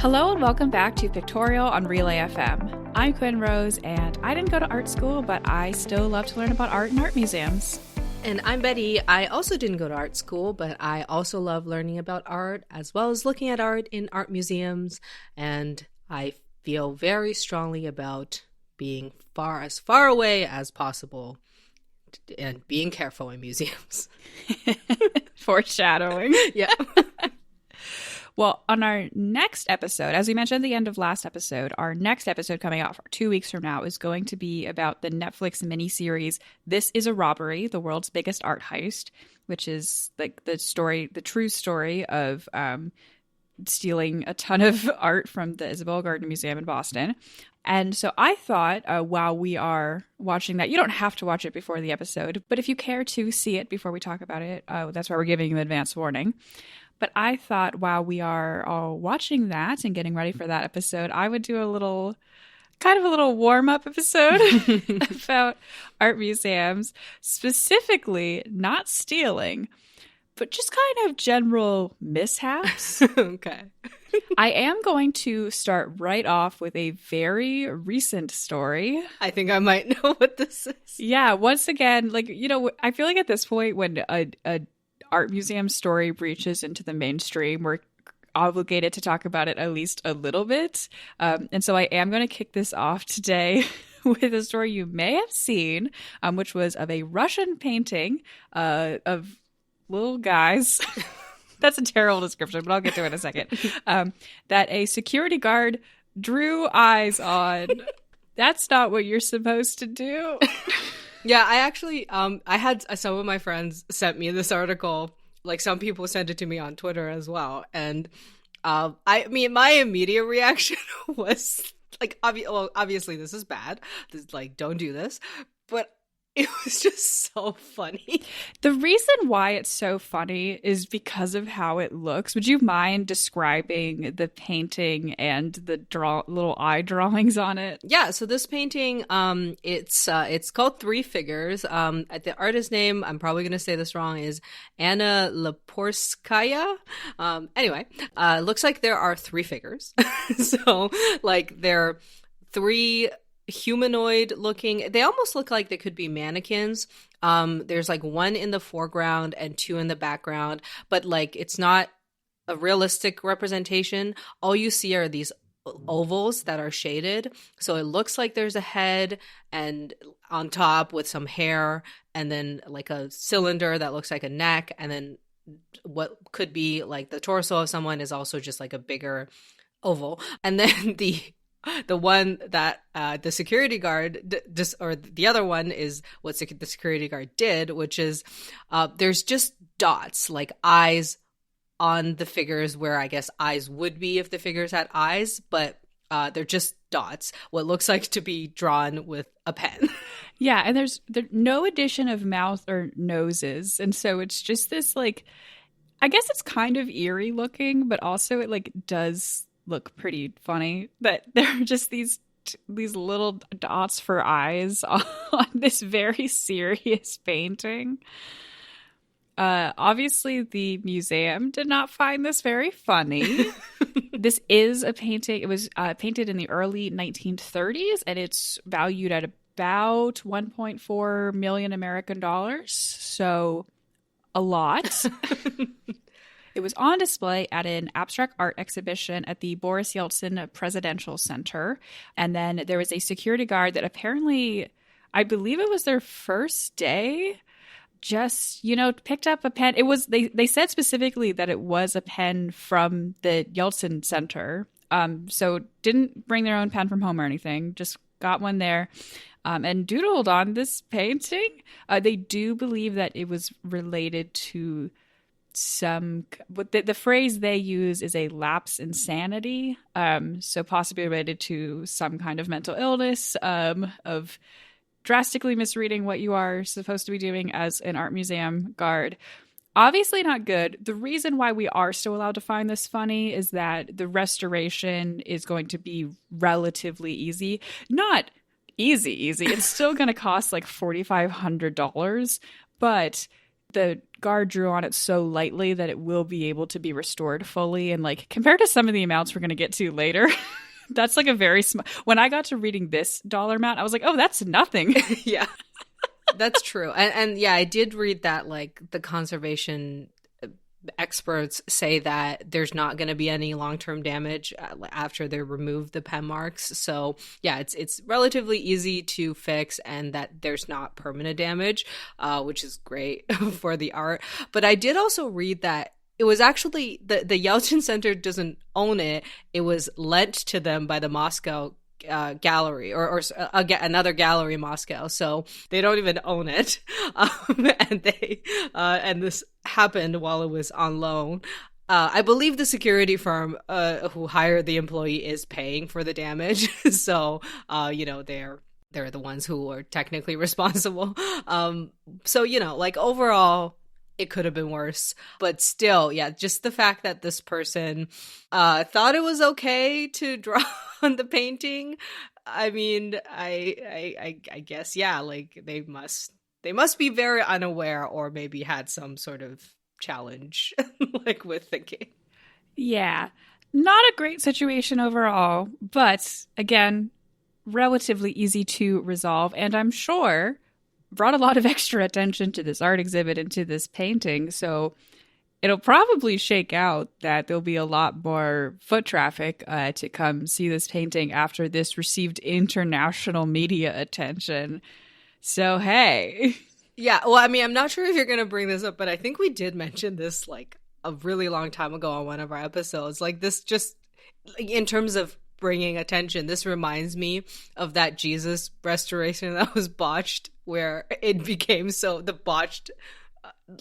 Hello and welcome back to Pictorial on Relay FM. I'm Quinn Rose, and I didn't go to art school, but I still love to learn about art and art museums. And I'm Betty. I also didn't go to art school, but I also love learning about art as well as looking at art in art museums. And I feel very strongly about being as far away as possible and being careful in museums. Foreshadowing. Yeah. Well, on our next episode, as we mentioned at the end of last episode, our next episode coming out for 2 weeks from now is going to be about the Netflix miniseries This Is a Robbery, the World's Biggest Art Heist, which is like the true story of stealing a ton of art from the Isabella Gardner Museum in Boston. And so I thought while we are watching that, you don't have to watch it before the episode, but if you care to see it before we talk about it, that's why we're giving you an advance warning. But I thought while we are all watching that and getting ready for that episode, I would do a little warm-up episode about art museums, specifically not stealing, but just kind of general mishaps. Okay. I am going to start right off with a very recent story. I think I might know what this is. Yeah, once again, I feel like at this point when a art museum story breaches into the mainstream, we're obligated to talk about it at least a little bit. And so I am going to kick this off today with a story you may have seen, which was of a Russian painting of little guys. That's a terrible description, but I'll get to it in a second. That a security guard drew eyes on. That's not what you're supposed to do. Yeah, I actually, I had some of my friends sent me this article. Like, some people sent it to me on Twitter as well. And I mean, my immediate reaction was like, obviously this is bad. Don't do this. But it was just so funny. The reason why it's so funny is because of how it looks. Would you mind describing the painting and the little eye drawings on it? Yeah, so this painting, it's called Three Figures. The artist's name, I'm probably going to say this wrong, is Anna Leporskaya. Anyway, it looks like there are three figures. So, they're three humanoid looking. They almost look like they could be mannequins. There's one in the foreground and two in the background, but it's not a realistic representation. All you see are these ovals that are shaded. So it looks like there's a head and on top with some hair, and then a cylinder that looks like a neck, and then what could be the torso of someone is also just a bigger oval. And then the one that the security guard or the other one is what the security guard did, which is there's just dots, eyes on the figures where I guess eyes would be if the figures had eyes, but they're just dots, what looks like to be drawn with a pen. Yeah, and there's no addition of mouth or noses, and so it's just this I guess it's kind of eerie looking, but also it does look pretty funny that there are just these little dots for eyes on this very serious painting. Obviously, the museum did not find this very funny. This is a painting. It was painted in the early 1930s, and it's valued at about 1.4 million American dollars. So a lot. It was on display at an abstract art exhibition at the Boris Yeltsin Presidential Center. And then there was a security guard that apparently, I believe it was their first day, just, picked up a pen. It was, they said specifically that it was a pen from the Yeltsin Center. So didn't bring their own pen from home or anything, just got one there. And doodled on this painting. They do believe that it was related to the phrase they use is a lapse in sanity, so possibly related to some kind of mental illness, of drastically misreading what you are supposed to be doing as an art museum guard. Obviously not good. The reason why we are still allowed to find this funny is that the restoration is going to be relatively easy. Not easy. It's still going to cost $4,500, but the guard drew on it so lightly that it will be able to be restored fully. And like compared to some of the amounts we're going to get to later, that's like a very small. When I got to reading this dollar amount, I was like, oh, that's nothing. Yeah, that's true. And yeah, I did read that like the conservation experts say that there's not going to be any long-term damage after they remove the pen marks. So yeah, it's relatively easy to fix, and that there's not permanent damage, which is great for the art. But I did also read that it was actually the Yeltsin Center doesn't own it. It was lent to them by the Moscow gallery or another gallery in Moscow, so they don't even own it, and this happened while it was on loan. I believe the security firm who hired the employee is paying for the damage, so they're the ones who are technically responsible. So like overall, it could have been worse, but still, yeah, just the fact that this person thought it was okay to draw on the painting. I mean, I guess, yeah, like they must be very unaware, or maybe had some sort of challenge like with thinking. Yeah, not a great situation overall, but again, relatively easy to resolve, and I'm sure brought a lot of extra attention to this art exhibit and to this painting. So it'll probably shake out that there'll be a lot more foot traffic to come see this painting after this received international media attention. So, hey. Yeah, well, I mean, I'm not sure if you're going to bring this up, but I think we did mention this like a really long time ago on one of our episodes. Like this just, in terms of bringing attention, this reminds me of that Jesus restoration that was botched, where it became the botched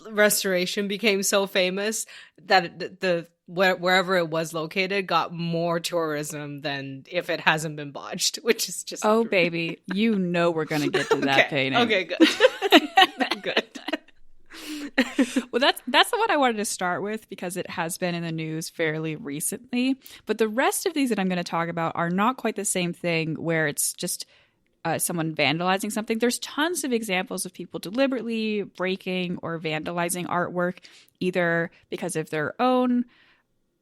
restoration became so famous that wherever it was located got more tourism than if it hasn't been botched, which is just baby, we're gonna get to that painting. Okay, good. Good. Well, that's the one I wanted to start with because it has been in the news fairly recently. But the rest of these that I'm going to talk about are not quite the same thing, where it's just someone vandalizing something. There's tons of examples of people deliberately breaking or vandalizing artwork, either because of their own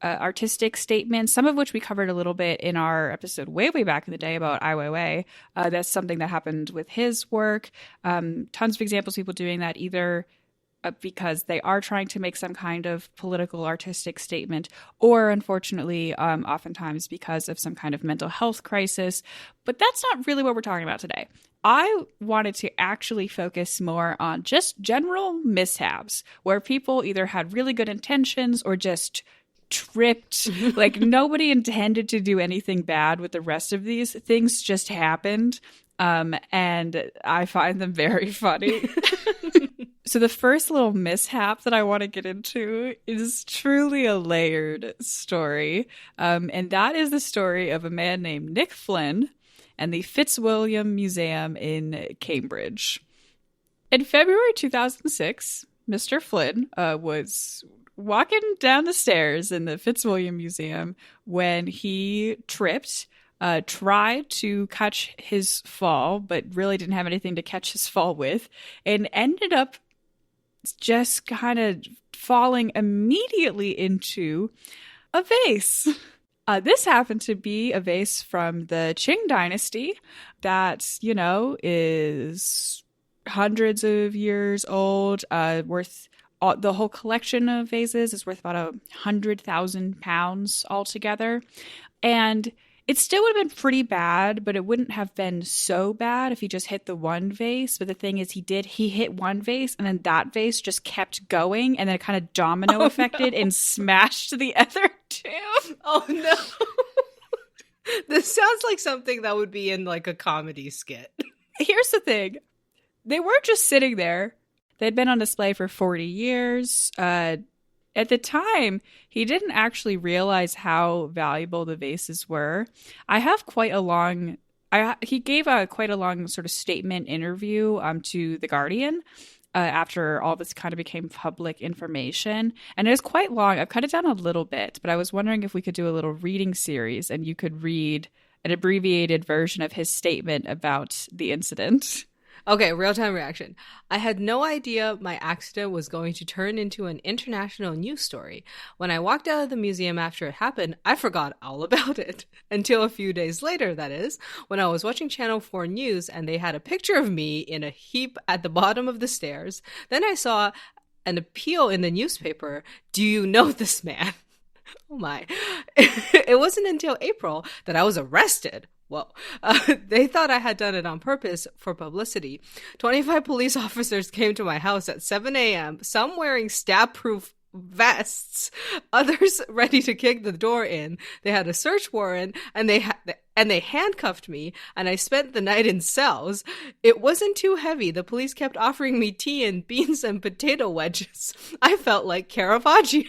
artistic statements, some of which we covered a little bit in our episode way back in the day about Ai Weiwei. That's something that happened with his work. Tons of examples of people doing that either because they are trying to make some kind of political artistic statement, or unfortunately, oftentimes because of some kind of mental health crisis. But that's not really what we're talking about today. I wanted to actually focus more on just general mishaps where people either had really good intentions or just tripped. Like nobody intended to do anything bad with the rest of these things, just happened. And I find them very funny. So the first little mishap that I want to get into is truly a layered story. And that is the story of a man named Nick Flynn and the Fitzwilliam Museum in Cambridge. In February 2006, Mr. Flynn was walking down the stairs in the Fitzwilliam Museum when he tripped, tried to catch his fall, but really didn't have anything to catch his fall with, and ended up just kind of falling immediately into a vase. This happened to be a vase from the Qing dynasty that, is hundreds of years old, worth the whole collection of vases is worth about £100,000 altogether. And it still would have been pretty bad, but it wouldn't have been so bad if he just hit the one vase. But the thing is, he hit one vase, and then that vase just kept going, and then it kind of domino affected and smashed the other two. Oh no. This sounds like something that would be in like a comedy skit. Here's the thing. They weren't just sitting there. They'd been on display for 40 years. At the time, he didn't actually realize how valuable the vases were. He gave quite a long sort of statement interview to The Guardian after all this kind of became public information. And it was quite long. I've cut it down a little bit, but I was wondering if we could do a little reading series and you could read an abbreviated version of his statement about the incident. Okay, real-time reaction. I had no idea my accident was going to turn into an international news story. When I walked out of the museum after it happened, I forgot all about it. Until a few days later, that is, when I was watching Channel 4 News and they had a picture of me in a heap at the bottom of the stairs. Then I saw an appeal in the newspaper. Do you know this man? Oh my. It wasn't until April that I was arrested. Whoa. They thought I had done it on purpose for publicity. 25 police officers came to my house at 7 a.m., some wearing stab-proof vests, others ready to kick the door in. They had a search warrant, and they handcuffed me, and I spent the night in cells. It wasn't too heavy. The police kept offering me tea and beans and potato wedges. I felt like Caravaggio.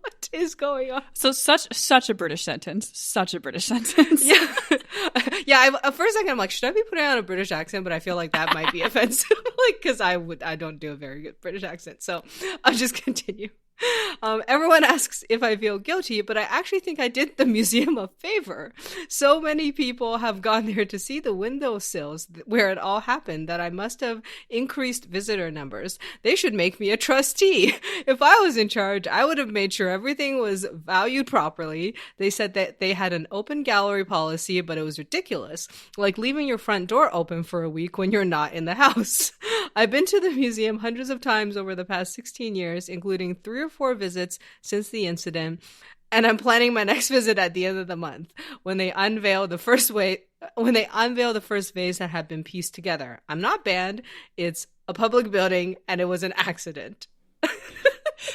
What is going on? So such a British sentence. Such a British sentence. Yeah. For a second, I'm like, should I be putting on a British accent? But I feel like that might be offensive, like, because I don't do a very good British accent. So I'll just continue. Everyone asks if I feel guilty, but I actually think I did the museum a favor. So many people have gone there to see the windowsills where it all happened that I must have increased visitor numbers. They should make me a trustee. If I was in charge, I would have made sure everything was valued properly. They said that they had an open gallery policy, but it was ridiculous. Like leaving your front door open for a week when you're not in the house. I've been to the museum hundreds of times over the past 16 years, including 3 or 4 visits since the incident, and I'm planning my next visit at the end of the month when they unveil the first vase that had been pieced together. I'm not banned. It's a public building, and it was an accident.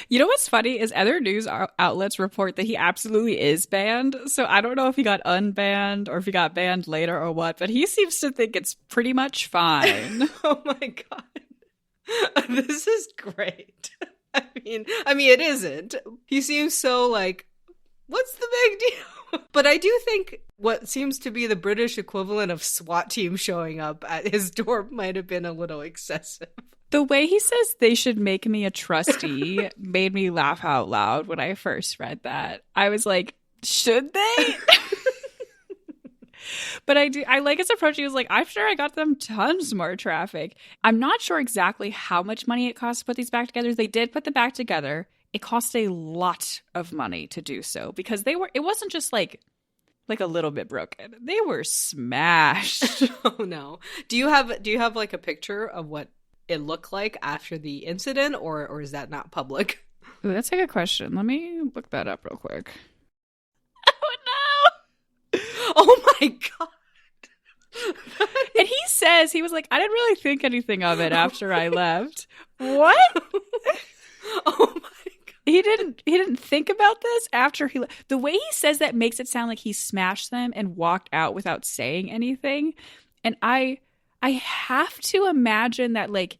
You know what's funny is other news outlets report that he absolutely is banned. So I don't know if he got unbanned or if he got banned later or what, but he seems to think it's pretty much fine. Oh my God. This is great. I mean, it isn't. He seems so like, what's the big deal? But I do think what seems to be the British equivalent of SWAT team showing up at his door might have been a little excessive. The way he says they should make me a trustee made me laugh out loud when I first read that. I was like, should they? But I like his approach. He was like, I'm sure I got them tons more traffic. I'm not sure exactly how much money it costs to put these back together. They did put them back together. It cost a lot of money to do so because it wasn't just like a little bit broken. They were smashed. Oh no. Do you have like a picture of what it looked like after the incident, or is that not public? Ooh, that's a good question. Let me look that up real quick. Oh my God. And he says, he was like, I didn't really think anything of it after I left. What? Oh my God. He didn't think about this after he left. The way he says that makes it sound like he smashed them and walked out without saying anything. And I have to imagine that like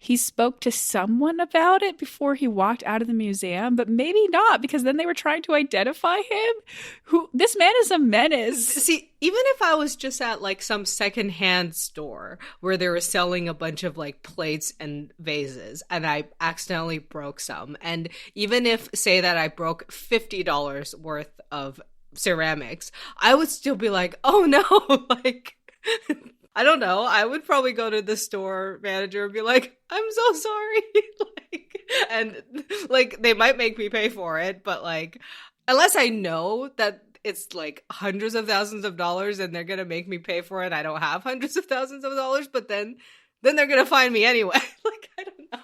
he spoke to someone about it before he walked out of the museum, but maybe not, because then they were trying to identify him. This man is a menace. See, even if I was just at like some secondhand store where they were selling a bunch of like plates and vases and I accidentally broke some, and even if, say that I broke $50 worth of ceramics, I would still be like, oh no, like... I don't know. I would probably go to the store manager and be like, I'm so sorry. And they might make me pay for it, but like, unless I know that it's like hundreds of thousands of dollars and they're going to make me pay for it, I don't have hundreds of thousands of dollars, but then they're going to find me anyway. I don't know.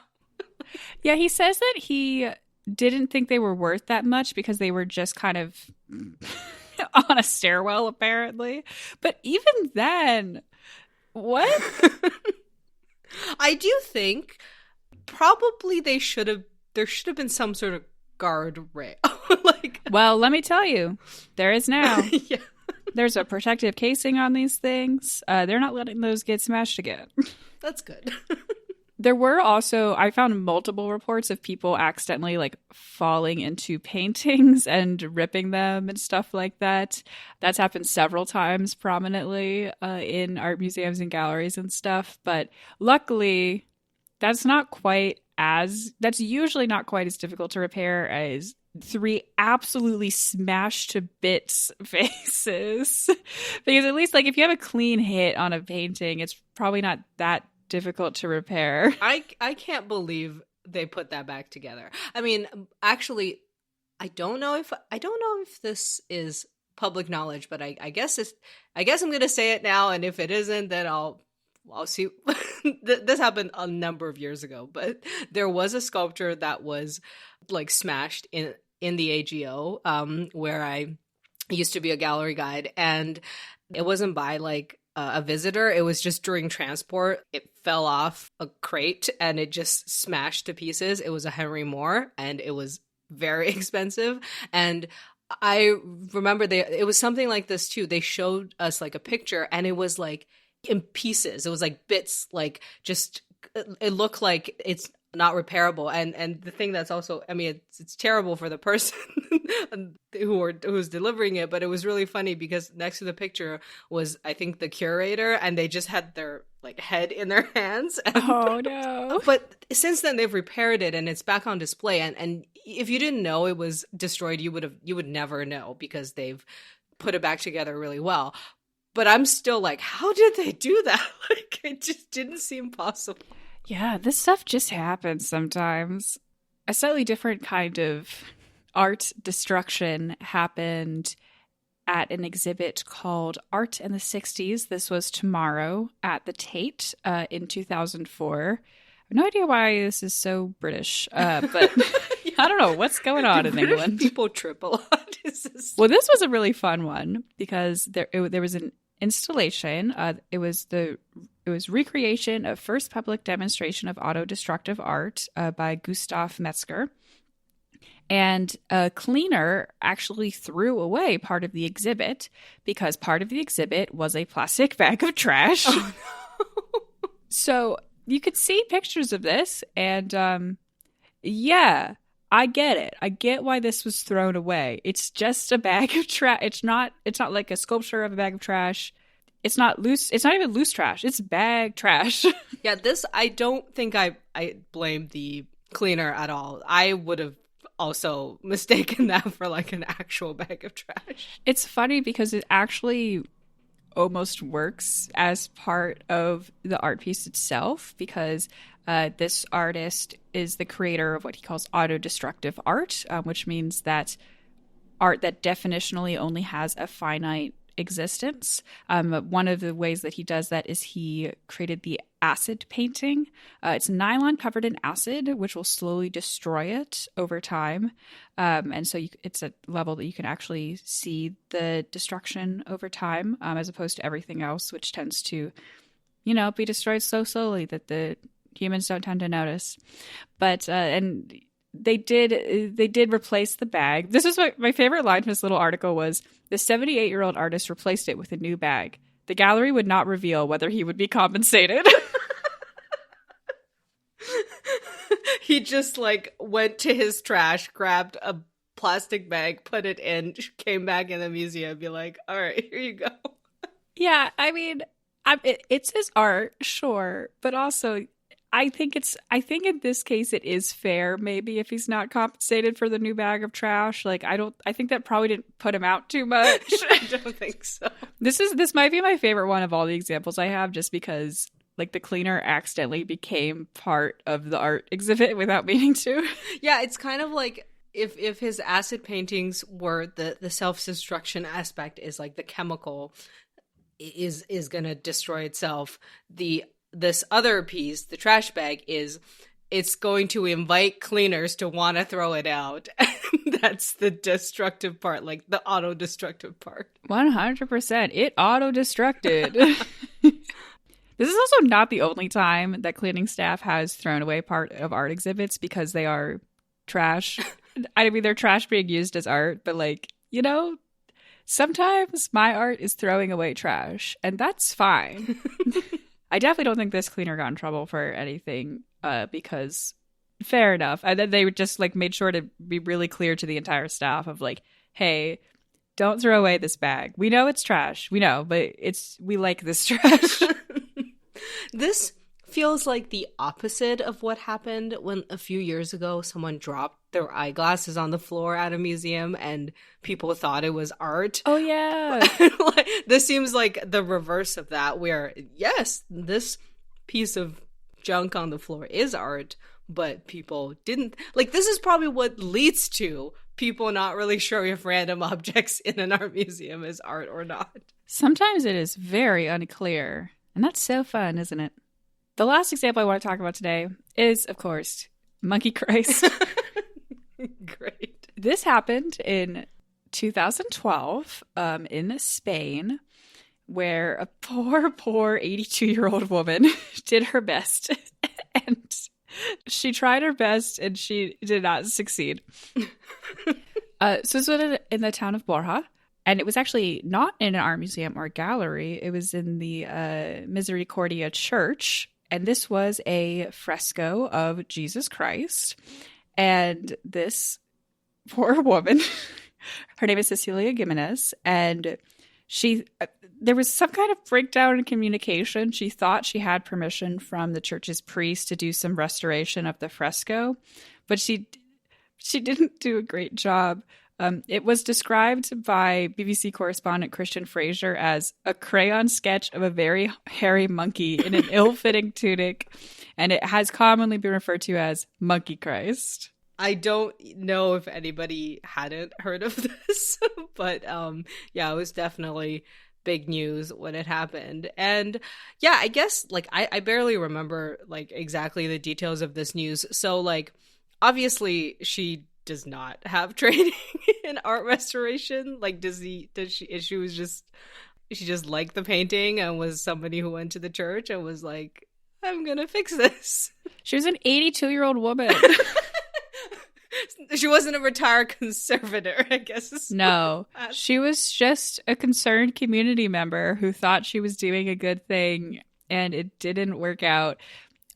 Yeah, he says that he didn't think they were worth that much because they were just kind of on a stairwell, apparently. But even then... What? I do think probably there should have been some sort of guardrail. Well, let me tell you, there is now. Yeah. There's a protective casing on these things. They're not letting those get smashed again. That's good. There were also, I found multiple reports of people accidentally like falling into paintings and ripping them and stuff like that. That's happened several times prominently in art museums and galleries and stuff. But luckily, that's usually not quite as difficult to repair as 3 absolutely smashed to bits faces. Because at least, like, if you have a clean hit on a painting, it's probably not that difficult to repair. I can't believe they put that back together. I mean, actually, I don't know if this is public knowledge, but I guess I'm gonna say it now, and if it isn't, then I'll see. This happened a number of years ago, but there was a sculpture that was like smashed in the AGO, where I used to be a gallery guide, and it wasn't by like a visitor. It was just during transport. It fell off a crate and it just smashed to pieces. It was a Henry Moore, and it was very expensive. And I remember it was something like this too. They showed us like a picture, and it was like in pieces. It was like bits, like just it looked like it's not repairable. And the thing that's also, I mean, it's terrible for the person who's delivering it, but it was really funny because next to the picture was, I think, the curator, and they just had their like head in their hands. And, oh no. But since then they've repaired it and it's back on display, and if you didn't know it was destroyed, you would never know because they've put it back together really well. But I'm still like, how did they do that? Like, it just didn't seem possible. Yeah, this stuff just happens sometimes. A slightly different kind of art destruction happened at an exhibit called Art in the 60s. This was tomorrow at the Tate in 2004. I have no idea why this is so British, but I don't know what's going on in England. People trip a lot. Well, this was a really fun one because there was an installation. It was recreation of first public demonstration of autodestructive art by Gustav Metzger. And a cleaner actually threw away part of the exhibit because part of the exhibit was a plastic bag of trash. Oh, no. So you could see pictures of this, and yeah, I get it. I get why this was thrown away. It's just a bag of trash. It's not like a sculpture of a bag of trash. It's not loose. It's not even loose trash. It's bag trash. Yeah, I don't think I blame the cleaner at all. I would have also mistaken that for like an actual bag of trash. It's funny because it actually almost works as part of the art piece itself, because this artist is the creator of what he calls autodestructive art, which means that art that definitionally only has a finite existence. One of the ways that he does that is he created the acid painting. It's nylon covered in acid, which will slowly destroy it over time. And so it's a level that you can actually see the destruction over time, as opposed to everything else, which tends to, be destroyed so slowly that the humans don't tend to notice. But, and they did replace the bag. This is my favorite line from this little article was, the 78-year-old artist replaced it with a new bag. The gallery would not reveal whether he would be compensated. He just like went to his trash, grabbed a plastic bag, put it in, came back in the museum and be like, all right, here you go. Yeah, I mean, it's his art, sure. But also, I think in this case it is fair, maybe, if he's not compensated for the new bag of trash. Like, I think that probably didn't put him out too much. I don't think so. This might be my favorite one of all the examples I have, just because like the cleaner accidentally became part of the art exhibit without meaning to. Yeah, it's kind of like if his acid paintings were the self-destruction aspect is like the chemical is gonna destroy itself. This other piece, the trash bag, it's going to invite cleaners to want to throw it out. That's the destructive part, like the auto-destructive part. 100%. It auto-destructed. This is also not the only time that cleaning staff has thrown away part of art exhibits because they are trash. I mean, they're trash being used as art, but like, sometimes my art is throwing away trash, and that's fine. I definitely don't think this cleaner got in trouble for anything, because fair enough. And then they just like made sure to be really clear to the entire staff of like, hey, don't throw away this bag. We know it's trash. We know, but we like this trash. This feels like the opposite of what happened when a few years ago someone dropped their eyeglasses on the floor at a museum and people thought it was art. Oh, yeah. Like, this seems like the reverse of that, where, yes, this piece of junk on the floor is art, but people didn't. Like, this is probably what leads to people not really sure if random objects in an art museum is art or not. Sometimes it is very unclear. And that's so fun, isn't it? The last example I want to talk about today is, of course, Monkey Christ. Great. This happened in 2012 in Spain, where a poor 82-year-old woman did her best. And she tried her best and she did not succeed. So this was in the town of Borja. And it was actually not in an art museum or gallery. It was in the Misericordia Church. And this was a fresco of Jesus Christ. And this poor woman, her name is Cecilia Gimenez, and there was some kind of breakdown in communication. She thought she had permission from the church's priest to do some restoration of the fresco, but she didn't do a great job. It was described by BBC correspondent Christian Fraser as a crayon sketch of a very hairy monkey in an ill-fitting tunic, and it has commonly been referred to as Monkey Christ. I don't know if anybody hadn't heard of this, but yeah, it was definitely big news when it happened. And yeah, I guess like I barely remember like exactly the details of this news. So like obviously she does not have training in art restoration. Like she just liked the painting and was somebody who went to the church and was like, I'm gonna fix this. She was an 82-year-old woman. She wasn't a retired conservator, I guess. No, she was just a concerned community member who thought she was doing a good thing, and it didn't work out.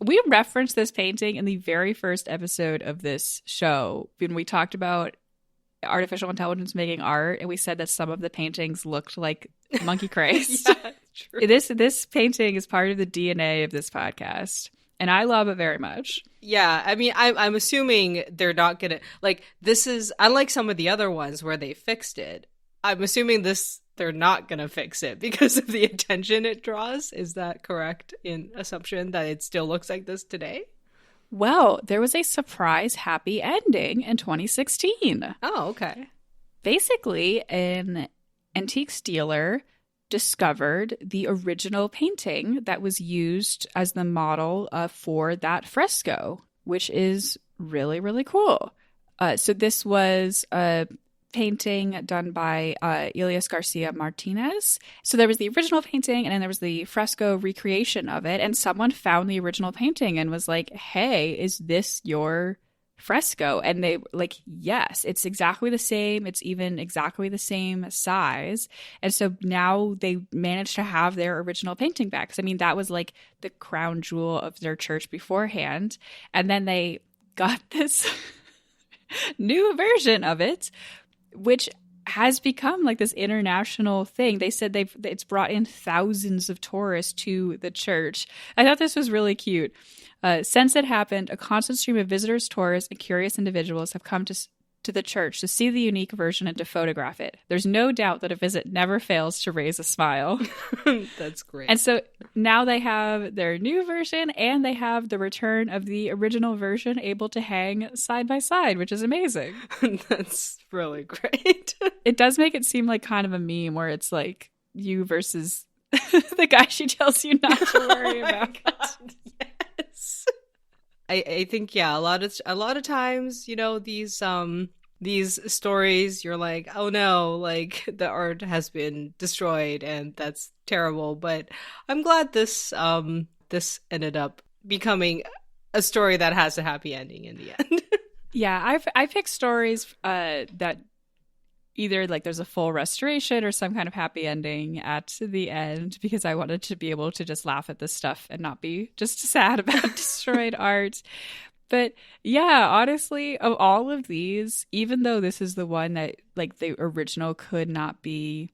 We referenced this painting in the very first episode of this show when we talked about artificial intelligence making art, and we said that some of the paintings looked like Monkey Christ. Yeah, true. This painting is part of the DNA of this podcast, and I love it very much. Yeah, I mean, I'm assuming they're not gonna like this is unlike some of the other ones where they fixed it. I'm assuming they're not gonna fix it because of the attention it draws. Is that correct in assumption that it still looks like this today? Well, there was a surprise happy ending in 2016. Oh, okay. Basically, an antiques dealer discovered the original painting that was used as the model for that fresco, which is really, really cool. So this was a painting done by Elias Garcia Martinez. So there was the original painting and then there was the fresco recreation of it. And someone found the original painting and was like, hey, is this your fresco? And they like, yes, it's exactly the same. It's even exactly the same size. And so now they managed to have their original painting back. Because I mean, that was like the crown jewel of their church beforehand. And then they got this new version of it, which has become like this international thing. They said it's brought in thousands of tourists to the church. I thought this was really cute. Since it happened, a constant stream of visitors, tourists, and curious individuals have come to the church to see the unique version and to photograph it. There's no doubt that a visit never fails to raise a smile. That's great. And so now they have their new version and they have the return of the original version able to hang side by side, which is amazing. That's really great. It does make it seem like kind of a meme where it's like you versus the guy she tells you not to worry about. God, yes. I think yeah, a lot of times, you know, these stories, you're like, oh no, like the art has been destroyed and that's terrible. But I'm glad this ended up becoming a story that has a happy ending in the end. Yeah, I picked stories that either like there's a full restoration or some kind of happy ending at the end because I wanted to be able to just laugh at this stuff and not be just sad about destroyed art. But yeah, honestly, of all of these, even though this is the one that like the original could not be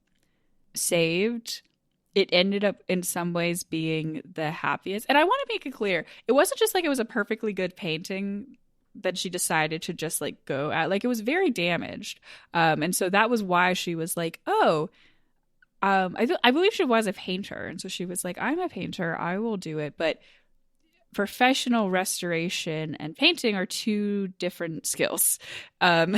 saved, it ended up in some ways being the happiest. And I want to make it clear, it wasn't just like it was a perfectly good painting that she decided to just like go at. Like, it was very damaged. And so that was why she was like, oh, I believe she was a painter. And so she was like, I'm a painter, I will do it. But professional restoration and painting are two different skills. And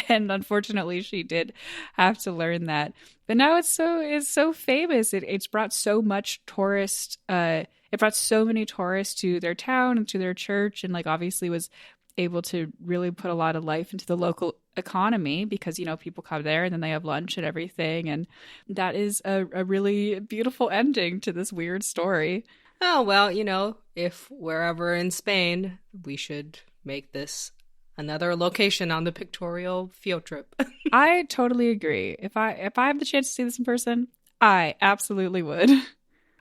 unfortunately, she did have to learn that. But now it's so famous. It's brought so much tourist. It brought so many tourists to their town and to their church, and like obviously was able to really put a lot of life into the local economy because, you know, people come there and then they have lunch and everything. And that is a really beautiful ending to this weird story. Oh, well, you know, if we're ever in Spain, we should make this another location on the Pictorial field trip. I totally agree. If I have the chance to see this in person, I absolutely would.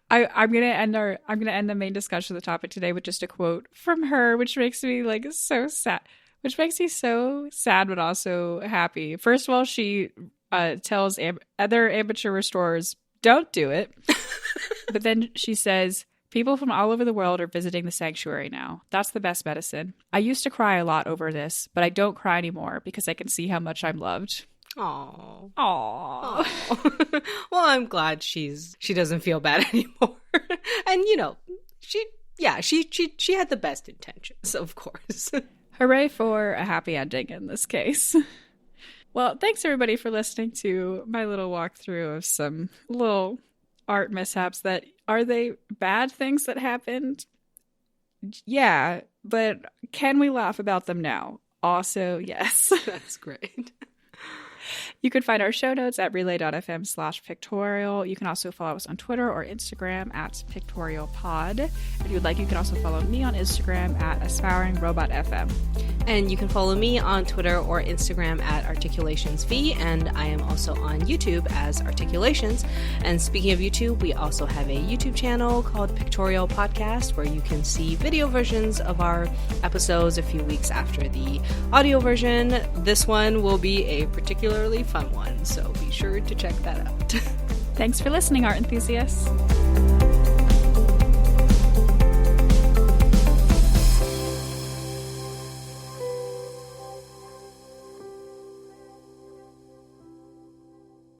I'm gonna end the main discussion of the topic today with just a quote from her, which makes me like so sad. Which makes me so sad, but also happy. First of all, she tells other amateur restorers, "Don't do it." But then she says, "People from all over the world are visiting the sanctuary now. That's the best medicine. I used to cry a lot over this, but I don't cry anymore because I can see how much I'm loved." Aww. Aww. Well, I'm glad she doesn't feel bad anymore. And, you know, she had the best intentions, of course. Hooray for a happy ending in this case. Well, thanks everybody for listening to my little walkthrough of some little art mishaps that, are they bad things that happened? Yeah, but can we laugh about them now? Also, yes. That's great. You can find our show notes at relay.fm/pictorial. You can also follow us on Twitter or Instagram at pictorialpod. If you would like, you can also follow me on Instagram at aspiringrobotfm. And you can follow me on Twitter or Instagram at articulationsv, and I am also on YouTube as Articulations. And speaking of YouTube, we also have a YouTube channel called Pictorial Podcast, where you can see video versions of our episodes a few weeks after the audio version. This one will be a particularly fun one, so be sure to check that out. Thanks for listening, art enthusiasts.